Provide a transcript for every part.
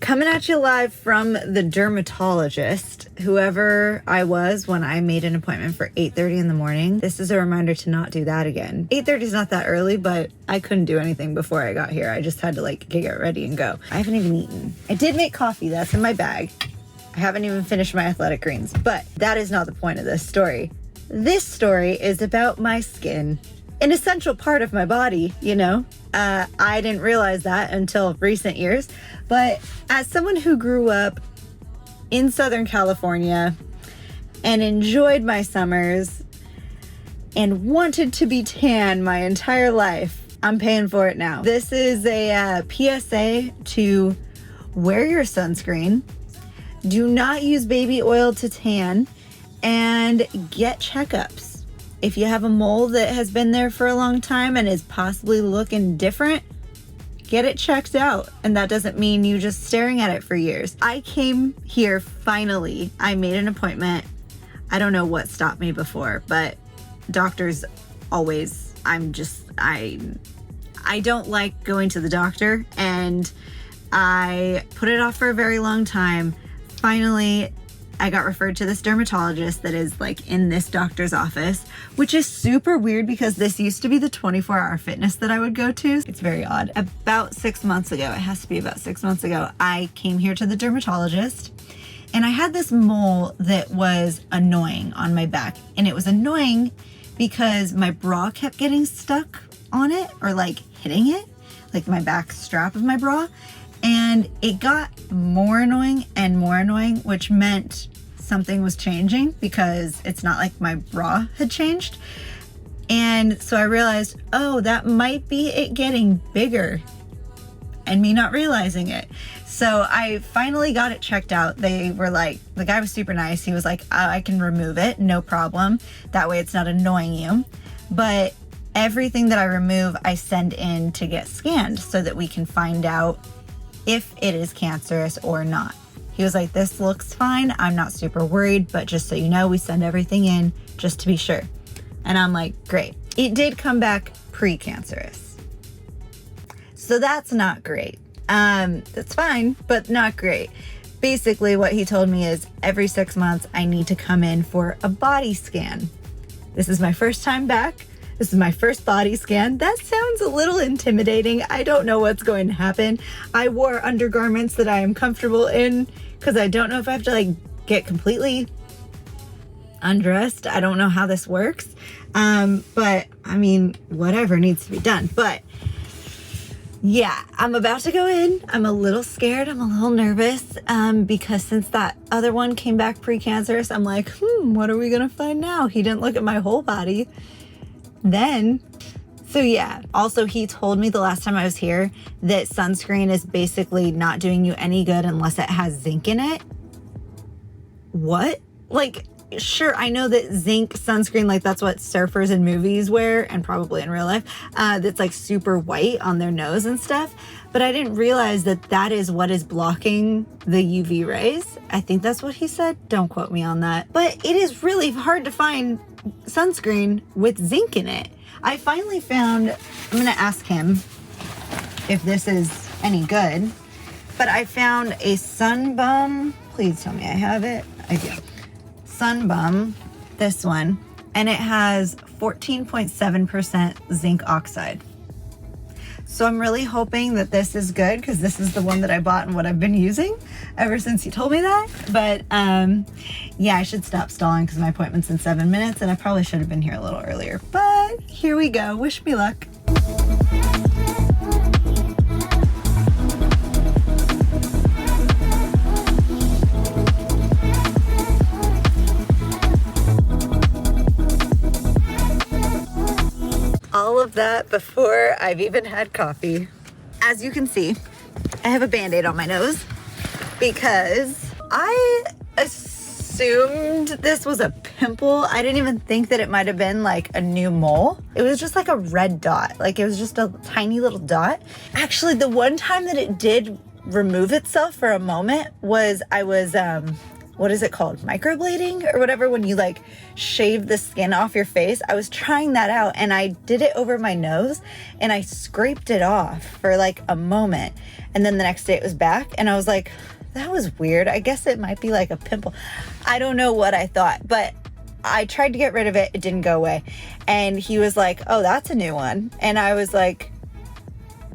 Coming at you live from the dermatologist, whoever I was when I made an appointment for 8:30 in the morning. This is a reminder to not do that again. 8:30 is not that early, but I couldn't do anything before I got here. I just had to like get ready and go. I haven't even eaten. I did make coffee, that's in my bag. I haven't even finished my athletic greens, but that is not the point of this story. This story is about my skin. An essential part of my body, you know. I didn't realize that until recent years, but as someone who grew up in Southern California and enjoyed my summers and wanted to be tan my entire life, I'm paying for it now. This is a PSA to wear your sunscreen, do not use baby oil to tan, and get checkups. If you have a mole that has been there for a long time and is possibly looking different, get it checked out. And that doesn't mean you just staring at it for years. I came here finally. I made an appointment. I don't know what stopped me before, but doctors always, I don't like going to the doctor, and I put it off for a very long time. Finally, I got referred to this dermatologist that is like in this doctor's office, which is super weird because this used to be the 24-hour fitness that I would go to. It's very odd. About 6 months ago, it has to be about 6 months ago, I came here to the dermatologist and I had this mole that was annoying on my back. And it was annoying because my bra kept getting stuck on it or like hitting it, like my back strap of my bra. And it got more annoying and more annoying, which meant something was changing because it's not like my bra had changed. And so I realized, oh, that might be it getting bigger and me not realizing it. So I finally got it checked out. They were like, the guy was super nice. He was like, I can remove it, no problem. That way it's not annoying you. But everything that I remove, I send in to get scanned so that we can find out if it is cancerous or not. He was like, this looks fine. I'm not super worried, but just so you know, we send everything in just to be sure. And I'm like, great. It did come back pre-cancerous. So that's not great. That's fine, but not great. Basically what he told me is every 6 months I need to come in for a body scan. This is my first time back. This is my first body scan. That sounds a little intimidating. I don't know what's going to happen. I wore undergarments that I am comfortable in because I don't know if I have to like get completely undressed. I don't know how this works. But I mean, whatever needs to be done. But yeah, I'm about to go in. I'm a little scared. I'm a little nervous because since that other one came back pre-cancerous, I'm like, what are we gonna find now? He didn't look at my whole body then. So yeah, also he told me the last time I was here that sunscreen is basically not doing you any good unless it has zinc in it. What? Like, sure, I know that zinc sunscreen, like that's what surfers in movies wear and probably in real life, that's like super white on their nose and stuff. But I didn't realize that that is what is blocking the UV rays. I think that's what he said. Don't quote me on that. But it is really hard to find sunscreen with zinc in it. I finally found, I'm gonna ask him if this is any good, but I found a Sun Bum. Please tell me I have it. I do. Sun Bum, this one, and it has 14.7% zinc oxide. So I'm really hoping that this is good because this is the one that I bought and what I've been using ever since he told me that. But yeah, I should stop stalling because my appointment's in 7 minutes and I probably should have been here a little earlier. But here we go. Wish me luck. All of that before I've even had coffee. As you can see, I have a Band-Aid on my nose because I assumed this was a pimple. I didn't even think that it might have been like a new mole. It was just like a red dot. Like it was just a tiny little dot. Actually, the one time that it did remove itself for a moment was I was what is it called? Microblading or whatever, when you like shave the skin off your face. I was trying that out and I did it over my nose and I scraped it off for like a moment. And then the next day it was back and I was like, that was weird. I guess it might be like a pimple. I don't know what I thought, but I tried to get rid of it. It didn't go away. And he was like, oh, that's a new one. And I was like,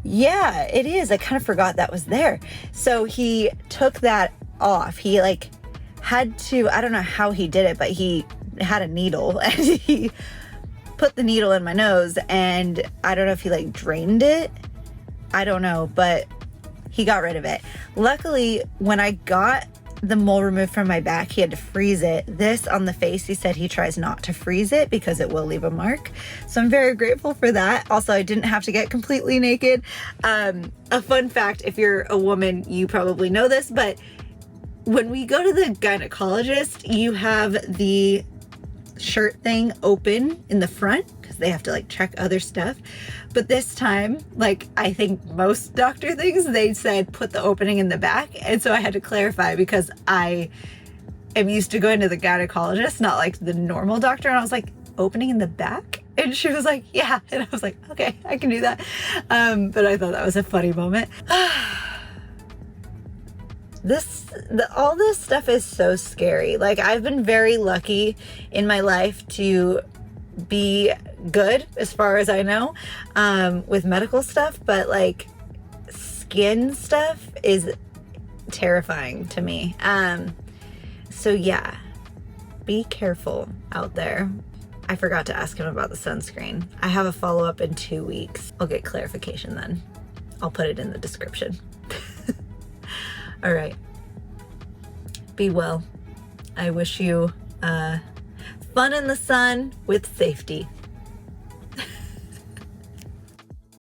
yeah, it is. I kind of forgot that was there. So he took that off. He like had to, I don't know how he did it, but he had a needle and he put the needle in my nose and I don't know if he like drained it. I don't know, but he got rid of it. Luckily, when I got the mole removed from my back, he had to freeze it. This on the face, he said he tries not to freeze it because it will leave a mark. So I'm very grateful for that. Also, I didn't have to get completely naked. A fun fact, if you're a woman, you probably know this, but when we go to the gynecologist, you have the shirt thing open in the front because they have to like check other stuff. But this time, like I think most doctor things, they said put the opening in the back. And so I had to clarify because I am used to going to the gynecologist, not like the normal doctor. And I was like, opening in the back? And she was like, yeah. And I was like, okay, I can do that. But I thought that was a funny moment. All this stuff is so scary. Like I've been very lucky in my life to be good as far as I know with medical stuff, but like skin stuff is terrifying to me. So yeah, be careful out there. I forgot to ask him about the sunscreen. I have a follow-up in 2 weeks. I'll get clarification then. I'll put it in the description. All right. Be well. I wish you fun in the sun with safety.